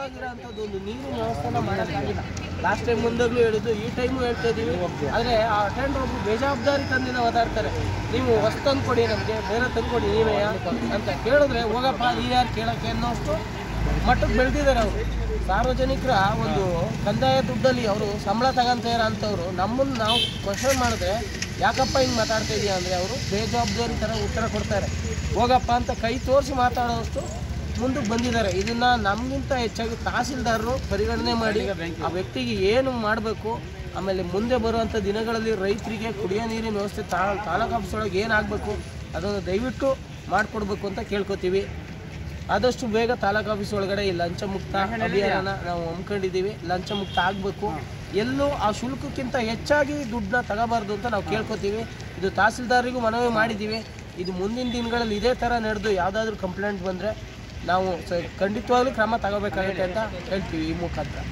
ಓಡೋಗಿರೋ ಅಂಥದ್ದು ಒಂದು ನೀರಿನ ವ್ಯವಸ್ಥೆನ ಮಾಡೋಕ್ಕಾಗಿಲ್ಲ. ಲಾಸ್ಟ್ ಟೈಮ್ ಮುಂದಾಗಲೂ ಹೇಳಿದ್ದು, ಈ ಟೈಮು ಹೇಳ್ತಾ ಇದ್ದೀವಿ. ಆದರೆ ಆ ಅಟೆಂಡರ್ ಒಬ್ಬರು ಬೇಜವಾಬ್ದಾರಿ ತಂದಿನ ಓದಾಡ್ತಾರೆ. ನೀವು ಹೊಸ ತಂದು ಕೊಡಿ, ನಮಗೆ ಬೇರೆ ತಂದು ಕೊಡಿ ನೀವೇ ಅಂತ ಕೇಳಿದ್ರೆ ಹೋಗಪ್ಪ ನೀವು ಯಾರು ಕೇಳೋಕ್ಕೆ ಅನ್ನೋಷ್ಟು ಮಟ್ಟಕ್ಕೆ ಬೆಳೆದಿದ್ದಾರೆ ಅವರು. ಸಾರ್ವಜನಿಕರ ಒಂದು ಕಂದಾಯ ದುಡ್ಡಲ್ಲಿ ಅವರು ಸಂಬಳ ತಗೊಂತಾರ ಅಂಥವ್ರು ನಮ್ಮನ್ನು ನಾವು ಕ್ವಶನ್ ಮಾಡಿದ್ರೆ ಯಾಕಪ್ಪ ಹಿಂಗೆ ಮಾತಾಡ್ತಾ ಇದೆಯಾ ಅಂದರೆ ಅವರು ಬೇಜವಾಬ್ದಾರಿ ಥರ ಉತ್ತರ ಕೊಡ್ತಾರೆ. ಹೋಗಪ್ಪ ಅಂತ ಕೈ ತೋರಿಸಿ ಮಾತಾಡೋಷ್ಟು ಮುಂದಕ್ಕೆ ಬಂದಿದ್ದಾರೆ. ಇದನ್ನು ನಮಗಿಂತ ಹೆಚ್ಚಾಗಿ ತಹಸೀಲ್ದಾರರು ಪರಿಗಣನೆ ಮಾಡಿ ಆ ವ್ಯಕ್ತಿಗೆ ಏನು ಮಾಡಬೇಕು, ಆಮೇಲೆ ಮುಂದೆ ಬರುವಂಥ ದಿನಗಳಲ್ಲಿ ರೈತರಿಗೆ ಕುಡಿಯೋ ನೀರಿನ ವ್ಯವಸ್ಥೆ ತಾಲೂಕು ಆಫೀಸ್ ಒಳಗೆ ಏನಾಗಬೇಕು ಅದನ್ನು ದಯವಿಟ್ಟು ಮಾಡಿಕೊಡ್ಬೇಕು ಅಂತ ಕೇಳ್ಕೊತೀವಿ. ಆದಷ್ಟು ಬೇಗ ತಾಲೂಕು ಆಫೀಸ್ ಒಳಗಡೆ ಈ ಲಂಚ ಮುಕ್ತ ಅಭಿಯಾನ ನಾವು ಹಮ್ಮಿಕೊಂಡಿದ್ದೀವಿ. ಲಂಚ ಮುಕ್ತ ಆಗಬೇಕು, ಎಲ್ಲೂ ಆ ಶುಲ್ಕಕ್ಕಿಂತ ಹೆಚ್ಚಾಗಿ ದುಡ್ಡನ್ನ ತಗೋಬಾರ್ದು ಅಂತ ನಾವು ಕೇಳ್ಕೊತೀವಿ. ಇದು ತಹಸೀಲ್ದಾರರಿಗೂ ಮನವಿ ಮಾಡಿದ್ದೀವಿ. ಇದು ಮುಂದಿನ ದಿನಗಳಲ್ಲಿ ಇದೇ ಥರ ನಡೆದು ಯಾವುದಾದ್ರೂ ಕಂಪ್ಲೇಂಟ್ ಬಂದರೆ ನಾವು ಖಂಡಿತವಾಗ್ಲೂ ಕ್ರಮ ತಗೋಬೇಕಾಗುತ್ತೆ ಅಂತ ಹೇಳ್ತೀವಿ ಈ ಮುಖಾಂತರ.